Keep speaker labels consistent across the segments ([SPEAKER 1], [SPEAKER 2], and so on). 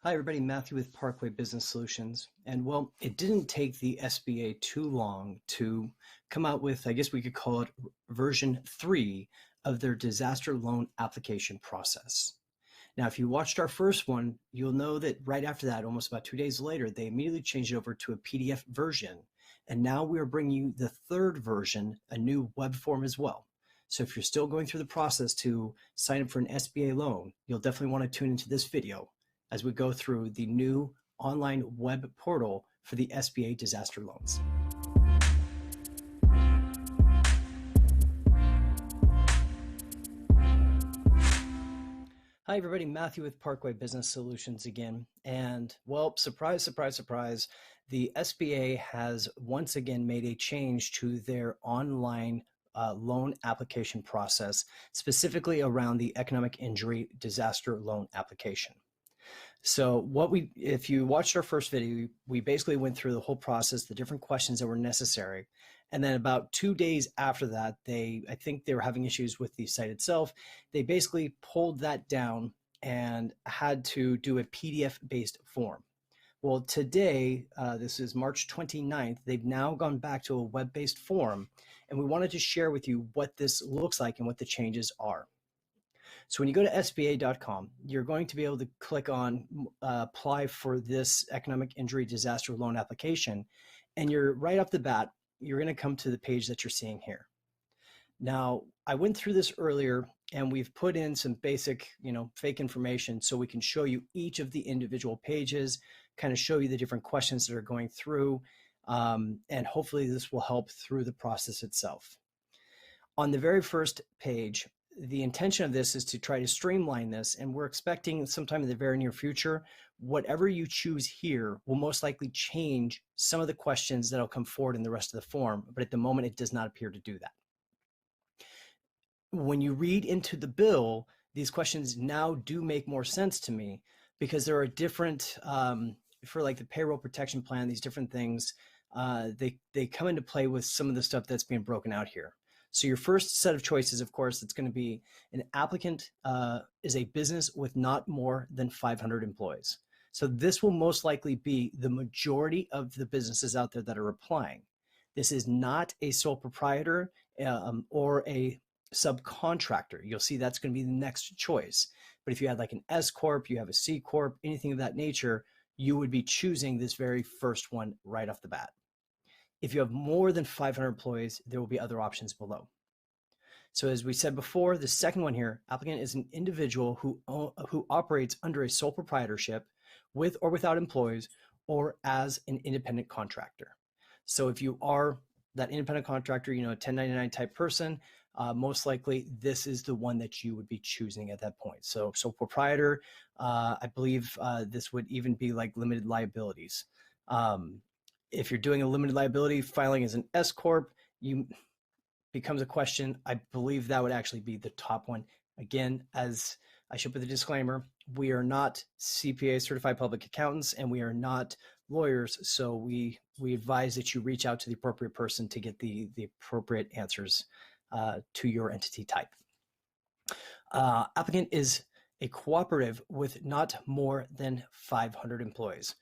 [SPEAKER 1] Hi, everybody. Matthew with Parkway Business Solutions. And well, it didn't take the SBA too long to come out with, I guess we could call it version 3 of their disaster loan application process. Now, if you watched our first one, you'll know that right after that, almost about 2 days later, they immediately changed it over to a PDF version. And now we are bringing you the third version, a new web form as well. So if you're still going through the process to sign up for an SBA loan, you'll definitely want to tune into this video as we go through the new online web portal for the SBA disaster loans. Hi, everybody. Matthew with Parkway Business Solutions again. And well, surprise, surprise, surprise, the SBA has once again made a change to their online loan application process, specifically around the economic injury disaster loan application. So if you watched our first video, we basically went through the whole process, the different questions that were necessary. And then about 2 days after that, I think they were having issues with the site itself. They basically pulled that down and had to do a PDF-based form. Well, today, this is March 29th, they've now gone back to a web-based form, and we wanted to share with you what this looks like and what the changes are. So when you go to SBA.com, you're going to be able to click on apply for this economic injury disaster loan application. And you're right off the bat, you're going to come to the page that you're seeing here. Now, I went through this earlier and we've put in some basic, fake information so we can show you each of the individual pages, kind of show you the different questions that are going through. And hopefully this will help through the process itself. On the very first page, the intention of this is to try to streamline this, and we're expecting sometime in the very near future, whatever you choose here will most likely change some of the questions that'll come forward in the rest of the form, but at the moment it does not appear to do that. When you read into the bill, these questions now do make more sense to me because there are different, for like the payroll protection plan, these different things, they come into play with some of the stuff that's being broken out here. So your first set of choices, of course, it's going to be an applicant is a business with not more than 500 employees. So this will most likely be the majority of the businesses out there that are applying. This is not a sole proprietor or a subcontractor. You'll see that's going to be the next choice. But if you had like an S Corp, you have a C Corp, anything of that nature, you would be choosing this very first one right off the bat. If you have more than 500 employees, there will be other options below. So as we said before, the second one here, applicant is an individual who operates under a sole proprietorship with or without employees or as an independent contractor. So if you are that independent contractor, a 1099 type person, most likely this is the one that you would be choosing at that point. So sole proprietor, I believe this would even be like limited liabilities. If you're doing a limited liability filing as an S Corp, becomes a question. I believe that would actually be the top one. Again, as I should put the disclaimer, we are not CPA certified public accountants and we are not lawyers. So we advise that you reach out to the appropriate person to get the appropriate answers to your entity type. Applicant is a cooperative with not more than 500 employees.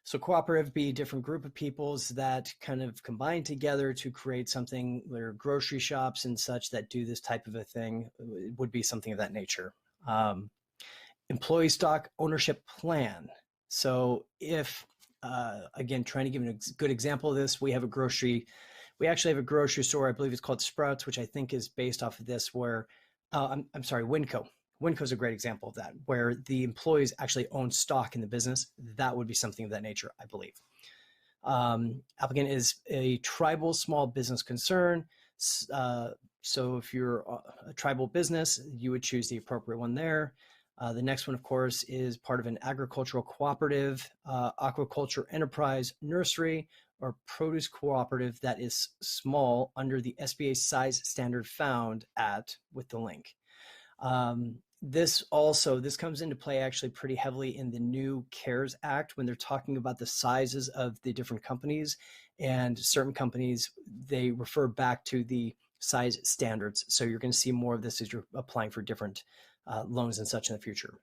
[SPEAKER 1] So cooperative be a different group of peoples that kind of combine together to create something. There are grocery shops and such that do this type of a thing. It would be something of that nature. Employee stock ownership plan. So if, again, trying to give a good example of this, we actually have a grocery store, I believe it's called Sprouts, which I think is based off of this where, I'm sorry, Winco. Winco is a great example of that, where the employees actually own stock in the business. That would be something of that nature, I believe. Applicant is a tribal small business concern. So if you're a tribal business, you would choose the appropriate one there. The next one, of course, is part of an agricultural cooperative, aquaculture enterprise, nursery, or produce cooperative that is small under the SBA size standard found with the link. This comes into play actually pretty heavily in the new CARES Act when they're talking about the sizes of the different companies, and certain companies, they refer back to the size standards. So you're going to see more of this as you're applying for different loans and such in the future.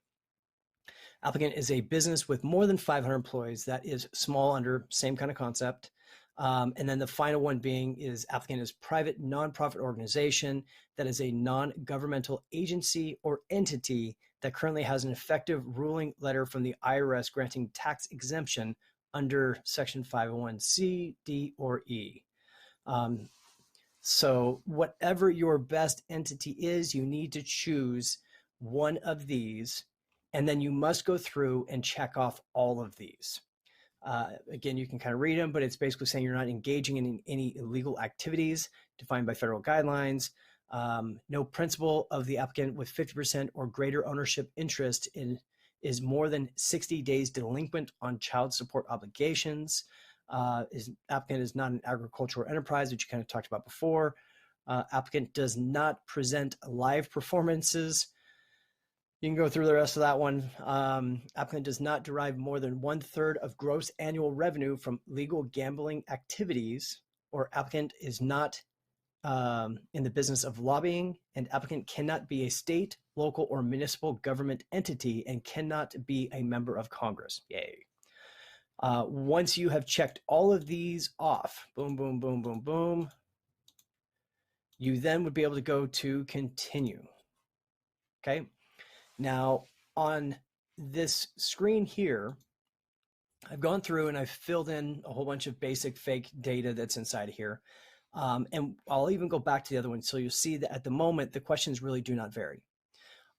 [SPEAKER 1] Applicant is a business with more than 500 employees. That is small under, same kind of concept. And then the final one being is applicant is private nonprofit organization that is a non-governmental agency or entity that currently has an effective ruling letter from the IRS granting tax exemption under Section 501C, D, or E. So whatever your best entity is, you need to choose one of these, and then you must go through and check off all of these. Again, you can kind of read them, but it's basically saying you're not engaging in any illegal activities defined by federal guidelines. No principal of the applicant with 50% or greater ownership interest in is more than 60 days delinquent on child support obligations. Applicant is not an agricultural enterprise, which you kind of talked about before. Applicant does not present live performances. You can go through the rest of that one. Applicant does not derive more than 1/3 of gross annual revenue from legal gambling activities, or applicant is not in the business of lobbying, and applicant cannot be a state, local, or municipal government entity and cannot be a member of Congress. Yay. Once you have checked all of these off, boom, boom, boom, boom, boom, you then would be able to go to continue. Okay. Now on this screen here, I've gone through and I've filled in a whole bunch of basic fake data that's inside of here. And I'll even go back to the other one. So you'll see that at the moment, the questions really do not vary.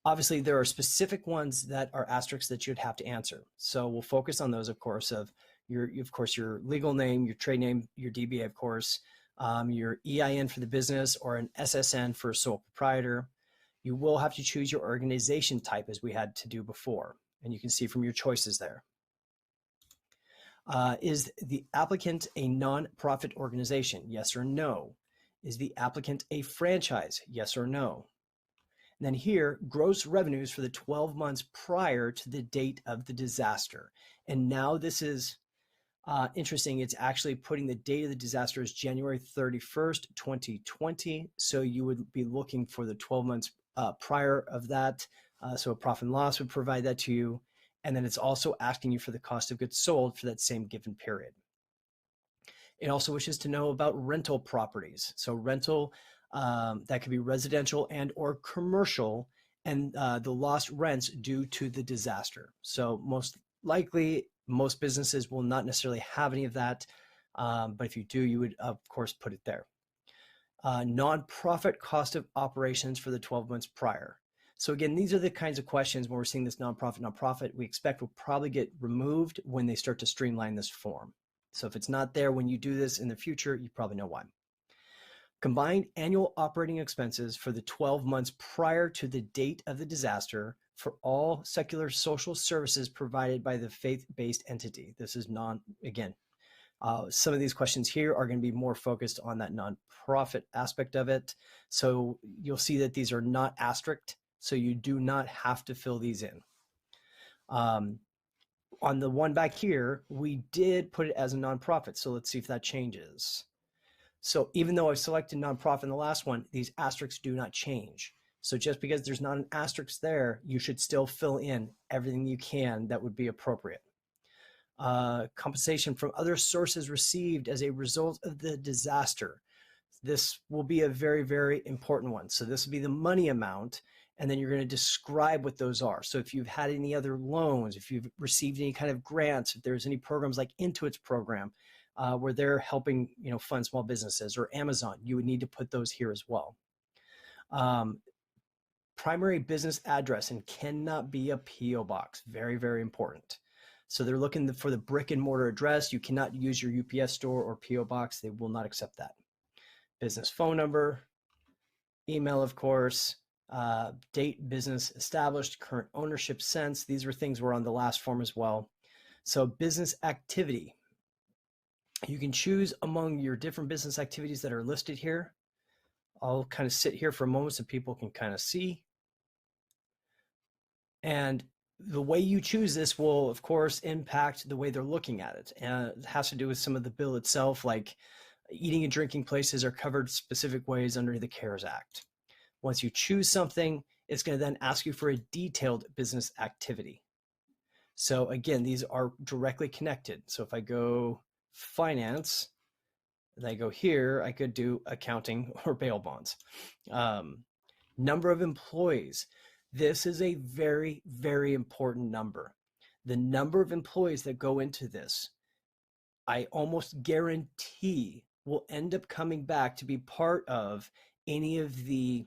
[SPEAKER 1] Obviously, there are specific ones that are asterisks that you'd have to answer. So we'll focus on those, of course, of your legal name, your trade name, your DBA, of course, your EIN for the business, or an SSN for a sole proprietor. You will have to choose your organization type as we had to do before. And you can see from your choices there. Is the applicant a nonprofit organization? Yes or no? Is the applicant a franchise? Yes or no? And then here, gross revenues for the 12 months prior to the date of the disaster. And now this is interesting. It's actually putting the date of the disaster as January 31st, 2020. So you would be looking for the 12 months prior of that. So a profit and loss would provide that to you. And then it's also asking you for the cost of goods sold for that same given period. It also wishes to know about rental properties. So rental, that could be residential and or commercial, and the lost rents due to the disaster. So most likely, most businesses will not necessarily have any of that. But if you do, you would, of course, put it there. Nonprofit cost of operations for the 12 months prior. So again, these are the kinds of questions when we're seeing this nonprofit, we expect will probably get removed when they start to streamline this form. So if it's not there when you do this in the future, you probably know why. Combined annual operating expenses for the 12 months prior to the date of the disaster for all secular social services provided by the faith-based entity. This is some of these questions here are going to be more focused on that nonprofit aspect of it. So you'll see that these are not asterisked. So you do not have to fill these in. On the one back here, we did put it as a nonprofit. So let's see if that changes. So even though I selected nonprofit in the last one, these asterisks do not change. So just because there's not an asterisk there, you should still fill in everything you can that would be appropriate. Compensation from other sources received as a result of the disaster. This will be a very, very important one. So this will be the money amount, and then you're going to describe what those are. So if you've had any other loans, if you've received any kind of grants, if there's any programs like Intuit's program where they're helping fund small businesses, or Amazon, you would need to put those here as well. Primary business address, and cannot be a PO box. Very, very important. So they're looking for the brick and mortar address. You cannot use your UPS store or PO box. They will not accept that. Business phone number, email, of course, date business established, current ownership since. These were things were on the last form as well. So business activity. You can choose among your different business activities that are listed here. I'll kind of sit here for a moment so people can kind of see. And the way you choose this will, of course, impact the way they're looking at it. And it has to do with some of the bill itself, like eating and drinking places are covered specific ways under the CARES Act. Once you choose something, it's going to then ask you for a detailed business activity. So again, these are directly connected. So if I go finance, and I go here, I could do accounting or bail bonds. Um, Number of employees. This is a very, very important number. The number of employees that go into this, I almost guarantee will end up coming back to be part of any of the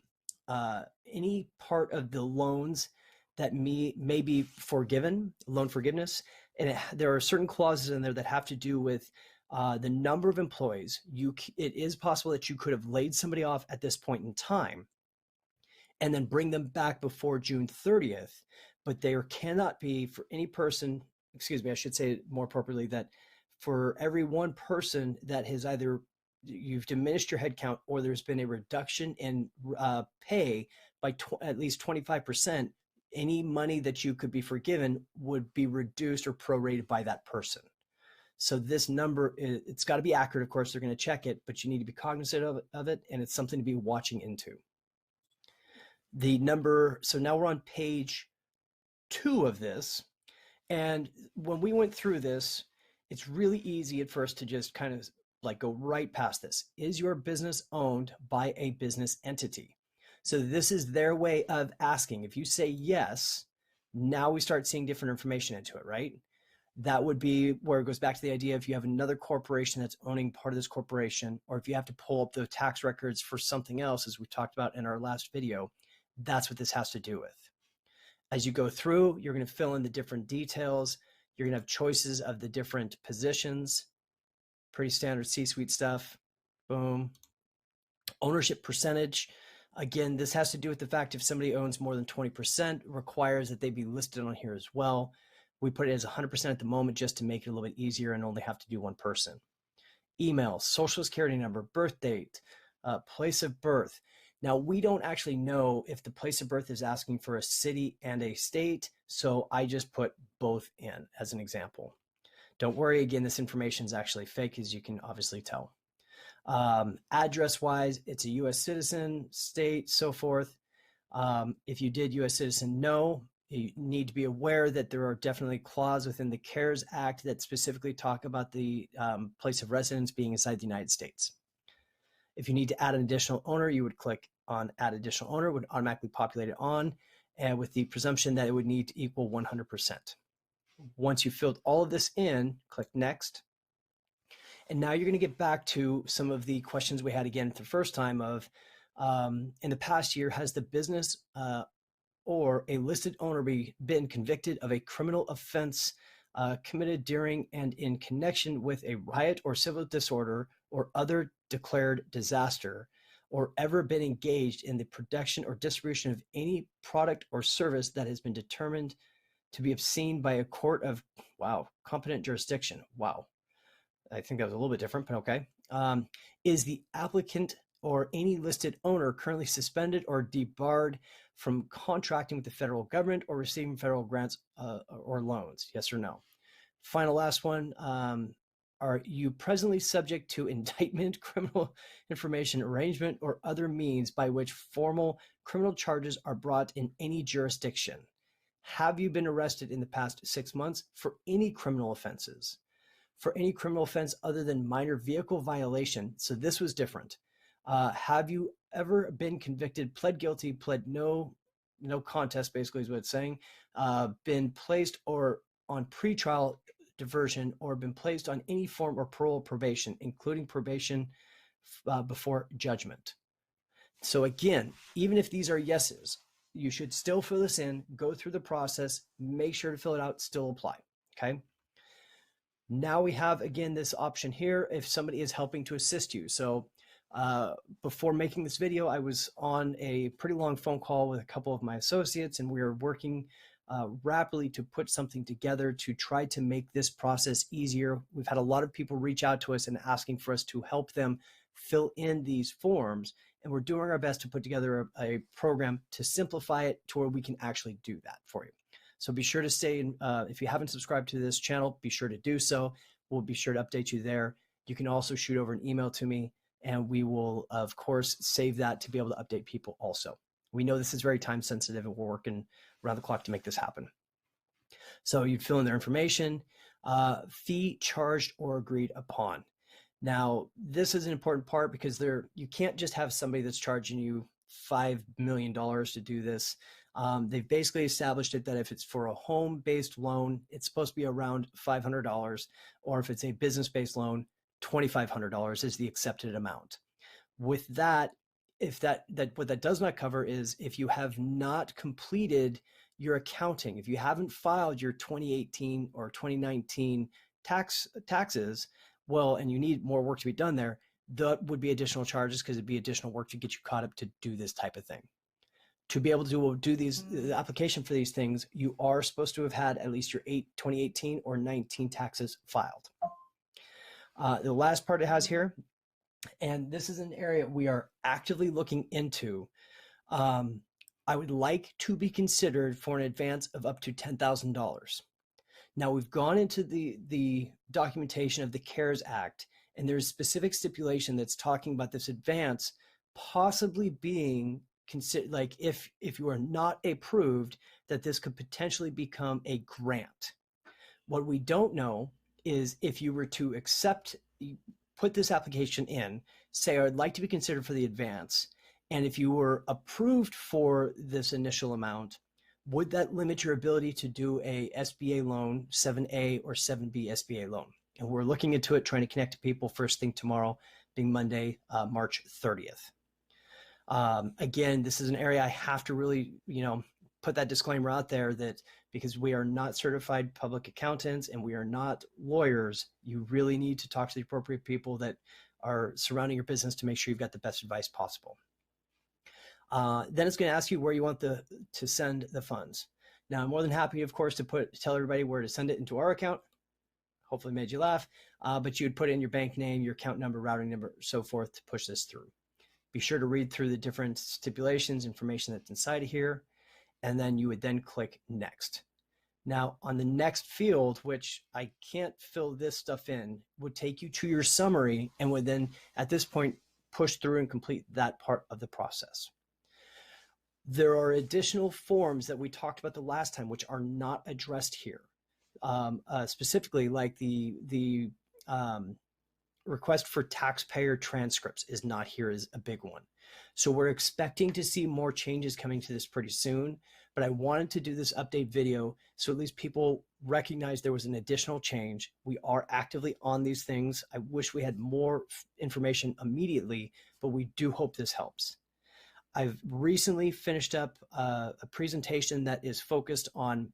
[SPEAKER 1] any part of the loans that may be forgiven, loan forgiveness. And there are certain clauses in there that have to do with the number of employees. It is possible that you could have laid somebody off at this point in time and then bring them back before June 30th. But there cannot be for any person, excuse me, I should say it more appropriately, that for every one person that has either you've diminished your headcount or there's been a reduction in pay by at least 25%, any money that you could be forgiven would be reduced or prorated by that person. So this number, it's got to be accurate. Of course, they're going to check it, but you need to be cognizant of it, and it's something to be watching into. The number, so now we're on page 2 of this. And when we went through this, it's really easy at first to just kind of like go right past this. Is your business owned by a business entity? So this is their way of asking. If you say yes, now we start seeing different information into it, right? That would be where it goes back to the idea if you have another corporation that's owning part of this corporation, or if you have to pull up the tax records for something else, as we talked about in our last video, that's what this has to do with. As you go through, you're going to fill in the different details. You're going to have choices of the different positions. Pretty standard C-suite stuff. Boom. Ownership percentage. Again, this has to do with the fact if somebody owns more than 20%, requires that they be listed on here as well. We put it as 100% at the moment just to make it a little bit easier and only have to do one person. Email, social security number, birth date, place of birth. Now, we don't actually know if the place of birth is asking for a city and a state, so I just put both in as an example. Don't worry, again, this information is actually fake, as you can obviously tell. Address-wise, it's a U.S. citizen, state, so forth. If you did U.S. citizen, no. You need to be aware that there are definitely clauses within the CARES Act that specifically talk about the place of residence being inside the United States. If you need to add an additional owner, you would click on add additional owner, it would automatically populate it on, and with the presumption that it would need to equal 100%. Once you filled all of this in, click next. And now you're going to get back to some of the questions we had again the first time of, in the past year, has the business or a listed owner been convicted of a criminal offense committed during and in connection with a riot or civil disorder or other declared disaster, or ever been engaged in the production or distribution of any product or service that has been determined to be obscene by a court of, competent jurisdiction. Wow. I think that was a little bit different, but okay. Is the applicant or any listed owner currently suspended or debarred from contracting with the federal government or receiving federal grants or loans? Yes or no? Final last one. Are you presently subject to indictment, criminal information arrangement, or other means by which formal criminal charges are brought in any jurisdiction? Have you been arrested in the past 6 months for any criminal offenses? For any criminal offense other than minor vehicle violation, so this was different. Have you ever been convicted, pled guilty, pled no contest, basically is what it's saying, been placed or on pretrial diversion, or been placed on any form of parole or probation, including probation before judgment? So again, even if these are yeses, you should still fill this in, go through the process, make sure to fill it out, still apply, okay? Now we have, again, this option here if somebody is helping to assist you. So before making this video, I was on a pretty long phone call with a couple of my associates, and we were working rapidly to put something together to try to make this process easier. We've had a lot of people reach out to us and asking for us to help them fill in these forms, and we're doing our best to put together a program to simplify it to where we can actually do that for you. So be sure to stay in, if you haven't subscribed to this channel, be sure to do so. We'll be sure to update you there. You can also shoot over an email to me, and we will, of course, save that to be able to update people also. We know this is very time sensitive, and we're working around the clock to make this happen. So you'd fill in their information, fee charged or agreed upon. Now, this is an important part because you can't just have somebody that's charging you $5 million to do this. They've basically established it that if it's for a home-based loan, it's supposed to be around $500, or if it's a business-based loan, $2,500 is the accepted amount. With that, if what that does not cover is if you have not completed your accounting, if you haven't filed your 2018 or 2019 taxes, well, and you need more work to be done there, that would be additional charges because it'd be additional work to get you caught up to do this type of thing. To be able to do the application for these things, you are supposed to have had at least your 2018 or 19 taxes filed. The last part it has here, and this is an area we are actively looking into. I would like to be considered for an advance of up to $10,000. Now, we've gone into the documentation of the CARES Act, and there's specific stipulation that's talking about this advance possibly being considered, like if you are not approved, that this could potentially become a grant. What we don't know is if you were to put this application in, say, I'd like to be considered for the advance, and if you were approved for this initial amount, would that limit your ability to do a SBA loan, 7A or 7B SBA loan? And we're looking into it, trying to connect to people first thing tomorrow, being Monday, March 30th. Again, this is an area I have to really, put that disclaimer out there that because we are not certified public accountants and we are not lawyers, you really need to talk to the appropriate people that are surrounding your business to make sure you've got the best advice possible. Then it's going to ask you where you want to send the funds. Now, I'm more than happy, of course, to tell everybody where to send it into our account. Hopefully made you laugh, but you'd put in your bank name, your account number, routing number, so forth to push this through. Be sure to read through the different stipulations, information that's inside of here, and then you would then click next. Now, on the next field, which I can't fill this stuff in, would take you to your summary and would then, at this point, push through and complete that part of the process. There are additional forms that we talked about the last time, which are not addressed here. Specifically, like the request for taxpayer transcripts is not here, is a big one. So we're expecting to see more changes coming to this pretty soon, but I wanted to do this update video so at least people recognize there was an additional change. We are actively on these things. I wish we had more information immediately, but we do hope this helps. I've recently finished up a presentation that is focused on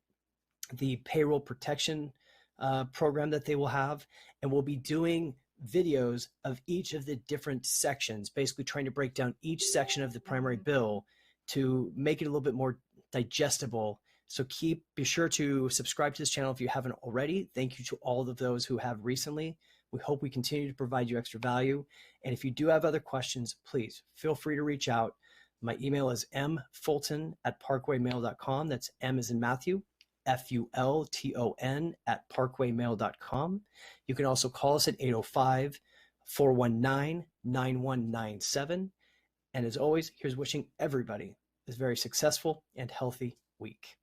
[SPEAKER 1] the payroll protection program that they will have, and we'll be doing videos of each of the different sections, basically trying to break down each section of the primary bill to make it a little bit more digestible. So be sure to subscribe to this channel if you haven't already. Thank you to all of those who have recently. We hope we continue to provide you extra value. And if you do have other questions, please feel free to reach out. My email is mfulton@parkwaymail.com. That's M as in Matthew, FULTON @parkwaymail.com. You can also call us at 805-419-9197. And as always, here's wishing everybody a very successful and healthy week.